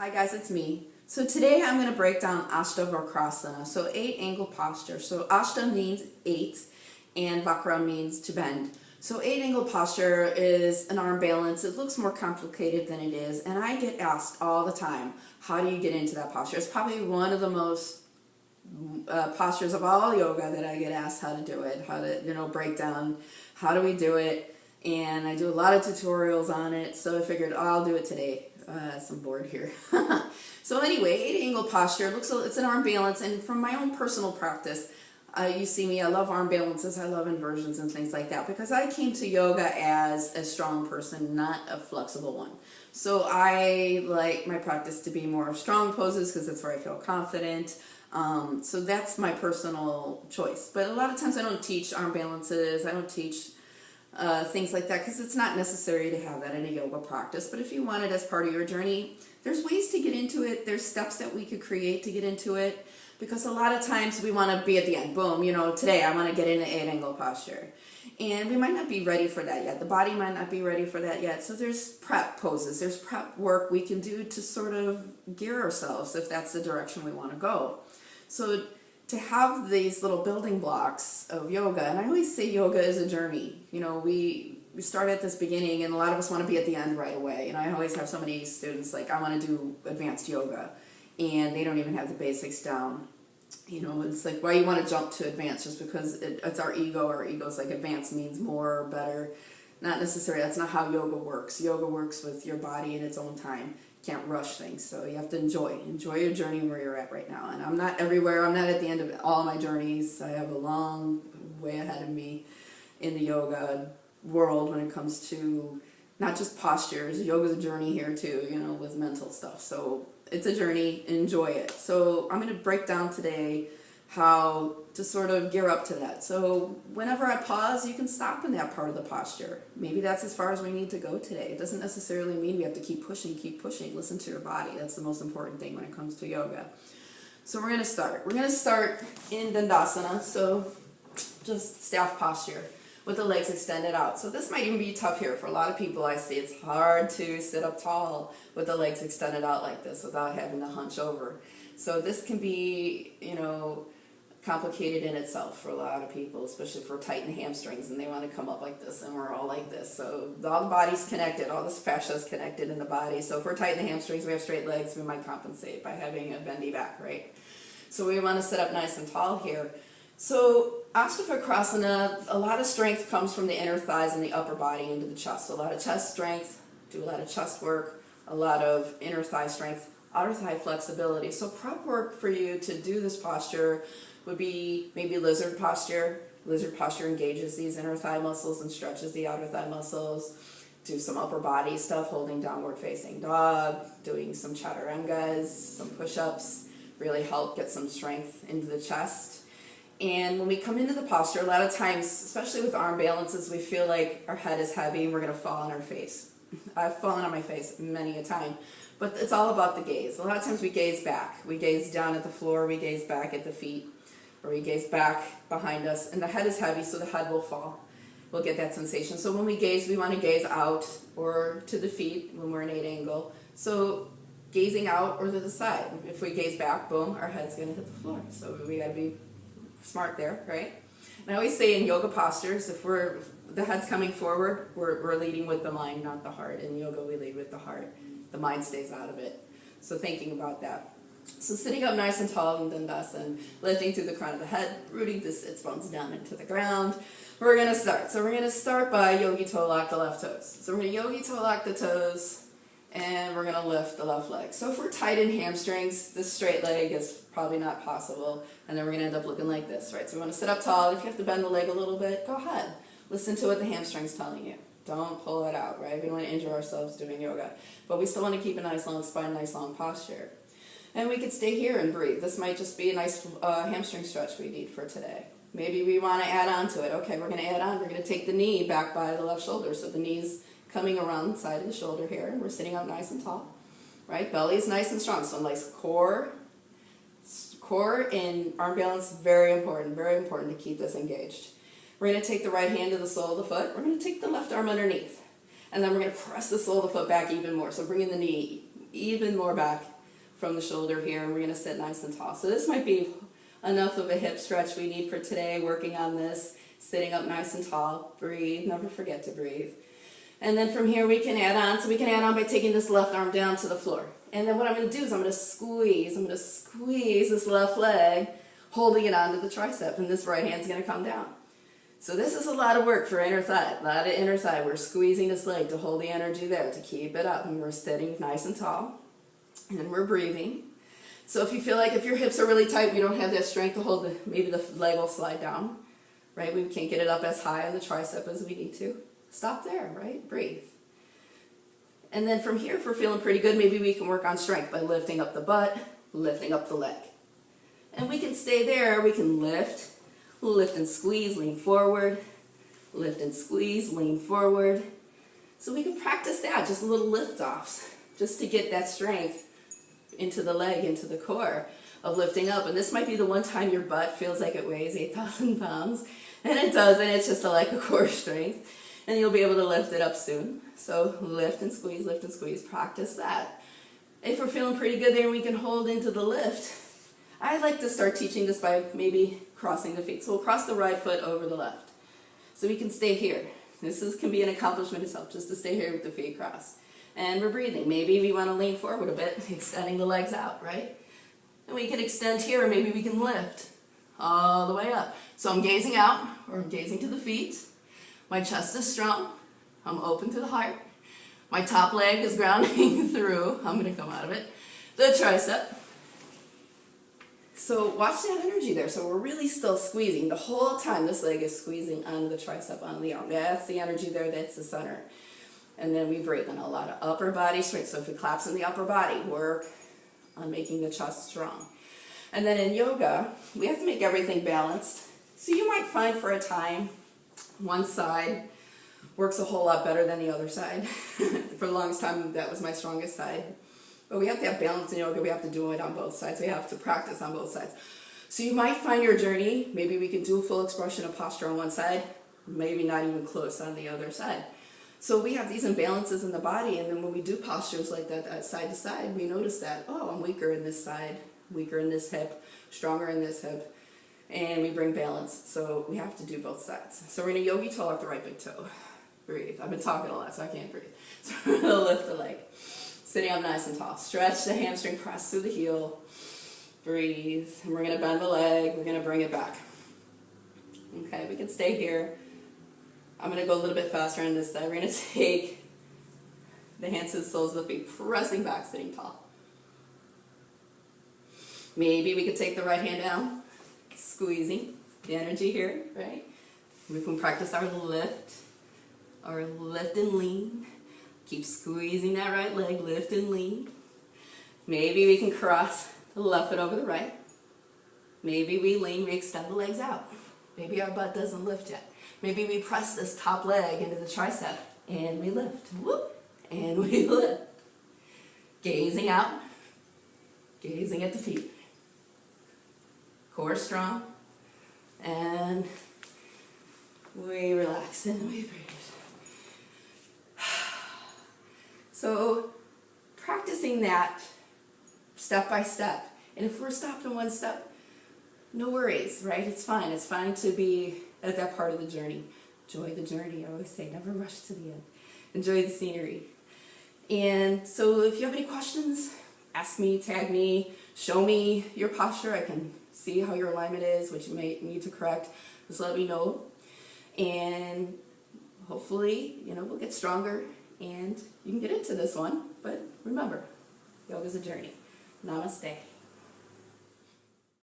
Hi guys, it's me. So today I'm going to break down Astavakrasans, so 8-angle posture. So Ashta means 8 and Vakra means to bend. So 8-angle posture is an arm balance. It looks more complicated than it is, and I get asked all the time, how do you get into that posture? It's probably one of the most postures of all yoga that I get asked how to do it, how to break down, how do we do it, and I do a lot of tutorials on it, so I figured I'll do it today. I'm bored here. So anyway, 8-angle posture, it's an arm balance, and from my own personal practice, you see me, I love arm balances, I love inversions and things like that, because I came to yoga as a strong person, not a flexible one. So I like my practice to be more of strong poses, because that's where I feel confident. So that's my personal choice. But a lot of times I don't teach arm balances, I don't teach things like that, because it's not necessary to have that in a yoga practice. But if you want it as part of your journey, there's ways to get into it. There's steps that we could create to get into it, because a lot of times we want to be at the end. Boom, today I want to get into 8-angle posture. And we might not be ready for that yet. The body might not be ready for that yet. So there's prep poses, there's prep work we can do to sort of gear ourselves if that's the direction we want to go. So to have these little building blocks of yoga, and I always say yoga is a journey. We start at this beginning, and a lot of us want to be at the end right away. And I always have so many students like, I want to do advanced yoga, and they don't even have the basics down. It's like, why you want to jump to advanced just because it's our ego. Our ego's like advanced means more or better. Not necessarily. That's not how yoga works. Yoga works with your body in its own time. Can't rush things, so you have to enjoy your journey where you're at right now. And I'm not everywhere. I'm not at the end of all my journeys. I have a long way ahead of me in the yoga world when it comes to not just postures. Yoga's a journey here too, with mental stuff. So it's a journey. Enjoy it. So I'm going to break down today how to sort of gear up to that. So whenever I pause, you can stop in that part of the posture. Maybe that's as far as we need to go today. It doesn't necessarily mean we have to keep pushing. Listen to your body. That's the most important thing when it comes to yoga. So we're going to start. We're going to start in Dandasana, so just staff posture with the legs extended out. So this might even be tough here for a lot of people. I see it's hard to sit up tall with the legs extended out like this without having to hunch over. So this can be, complicated in itself for a lot of people, especially if we're tight in the hamstrings and they want to come up like this, and we're all like this. So all the body's connected, all this fascia is connected in the body. So if we're tight in the hamstrings, we have straight legs, we might compensate by having a bendy back, right? So we want to sit up nice and tall here. So Astavakrasana, a lot of strength comes from the inner thighs and the upper body into the chest. So a lot of chest strength, do a lot of chest work, a lot of inner thigh strength, outer thigh flexibility. So prep work for you to do this posture would be maybe lizard posture. Lizard posture engages these inner thigh muscles and stretches the outer thigh muscles. Do some upper body stuff, holding downward facing dog, doing some chaturangas, some push-ups, really help get some strength into the chest. And when we come into the posture, a lot of times, especially with arm balances, we feel like our head is heavy and we're going to fall on our face. I've fallen on my face many a time. But it's all about the gaze. A lot of times we gaze back. We gaze down at the floor, we gaze back at the feet, or we gaze back behind us, and the head is heavy, so the head will fall. We'll get that sensation. So when we gaze, we want to gaze out or to the feet when we're in 8-angle. So gazing out or to the side. If we gaze back, boom, our head's going to hit the floor. So we got to be smart there, right? And I always say in yoga postures, if the head's coming forward, we're leading with the mind, not the heart. In yoga, we lead with the heart. The mind stays out of it. So thinking about that. So sitting up nice and tall in Dandasana, lifting through the crown of the head, rooting the sits bones down into the ground. We're going to start. So we're going to start by yogi toe lock the left toes. So we're going to yogi toe lock the toes, and we're going to lift the left leg. So if we're tight in hamstrings, this straight leg is probably not possible, and then we're going to end up looking like this, right? So we want to sit up tall. If you have to bend the leg a little bit, go ahead. Listen to what the hamstring's telling you. Don't pull it out, right? We don't want to injure ourselves doing yoga. But we still want to keep a nice long spine, nice long posture. And we could stay here and breathe. This might just be a nice hamstring stretch we need for today. Maybe we want to add on to it. Okay, we're going to add on. We're going to take the knee back by the left shoulder. So the knee's coming around the side of the shoulder here. And we're sitting up nice and tall, right? Belly is nice and strong. So nice core in arm balance, very important to keep this engaged. We're going to take the right hand to the sole of the foot. We're going to take the left arm underneath. And then we're going to press the sole of the foot back even more. So bringing the knee even more back from the shoulder here, and we're going to sit nice and tall. So this might be enough of a hip stretch we need for today, working on this, sitting up nice and tall. Breathe, never forget to breathe. And then from here we can add on. So we can add on by taking this left arm down to the floor. And then what I'm going to do is I'm going to squeeze this left leg, holding it onto the tricep, and this right hand's going to come down. So this is a lot of work for inner thigh, a lot of inner thigh. We're squeezing this leg to hold the energy there, to keep it up, and we're sitting nice and tall, and we're breathing. So if you feel like if your hips are really tight, we don't have that strength to hold, maybe the leg will slide down, right? We can't get it up as high on the tricep as we need to. Stop there, right? Breathe. And then from here, if we're feeling pretty good, maybe we can work on strength by lifting up the butt, lifting up the leg. And we can stay there, we can lift and squeeze, lean forward, lift and squeeze, lean forward. So we can practice that, just little lift-offs, just to get that strength into the leg, into the core of lifting up. And this might be the one time your butt feels like it weighs 8,000 pounds, and it doesn't, it's just like a core strength. And you'll be able to lift it up soon. So lift and squeeze, practice that. If we're feeling pretty good there, we can hold into the lift. I like to start teaching this by maybe crossing the feet. So we'll cross the right foot over the left. So we can stay here. Can be an accomplishment itself, just to stay here with the feet crossed. And we're breathing. Maybe we want to lean forward a bit, extending the legs out, right? And we can extend here, or maybe we can lift all the way up. So I'm gazing out, or I'm gazing to the feet. My chest is strong. I'm open to the heart. My top leg is grounding through. I'm going to come out of it. The tricep. So watch that energy there. So we're really still squeezing. The whole time this leg is squeezing onto the tricep, onto the arm. That's the energy there. That's the center. And then we breathe in a lot of upper body strength. So if it claps in the upper body, work on making the chest strong. And then in yoga, we have to make everything balanced. So you might find for a time, one side works a whole lot better than the other side. For the longest time, that was my strongest side. But we have to have balance in yoga. We have to do it on both sides. We have to practice on both sides. So you might find your journey, maybe we can do a full expression of posture on one side, maybe not even close on the other side. So we have these imbalances in the body, and then when we do postures like that, side to side, we notice that, oh, I'm weaker in this side, weaker in this hip, stronger in this hip. And we bring balance, so we have to do both sides. So we're going to yogi toe up the right big toe. Breathe. I've been talking a lot, so I can't breathe. So we're going to lift the leg. Sitting up nice and tall. Stretch the hamstring, press through the heel. Breathe. And we're going to bend the leg. We're going to bring it back. Okay, we can stay here. I'm going to go a little bit faster on this side. We're going to take the hands to the soles of the feet, pressing back, sitting tall. Maybe we could take the right hand down. Squeezing the energy here, right? We can practice our lift and lean. Keep squeezing that right leg, lift and lean. Maybe we can cross the left foot over the right. Maybe we lean, we extend the legs out. Maybe our butt doesn't lift yet. Maybe we press this top leg into the tricep and we lift. Whoop, and we lift. Gazing out, gazing at the feet. Core strong, and we relax and we breathe. So practicing that step by step, and if we're stopped in one step, no worries, right? It's fine. It's fine to be at that part of the journey. Enjoy the journey. I always say, never rush to the end. Enjoy the scenery. And so if you have any questions, ask me, tag me, show me your posture. I can see how your alignment is, what you may need to correct. Just let me know. And hopefully, we'll get stronger and you can get into this one. But remember, yoga's a journey. Namaste.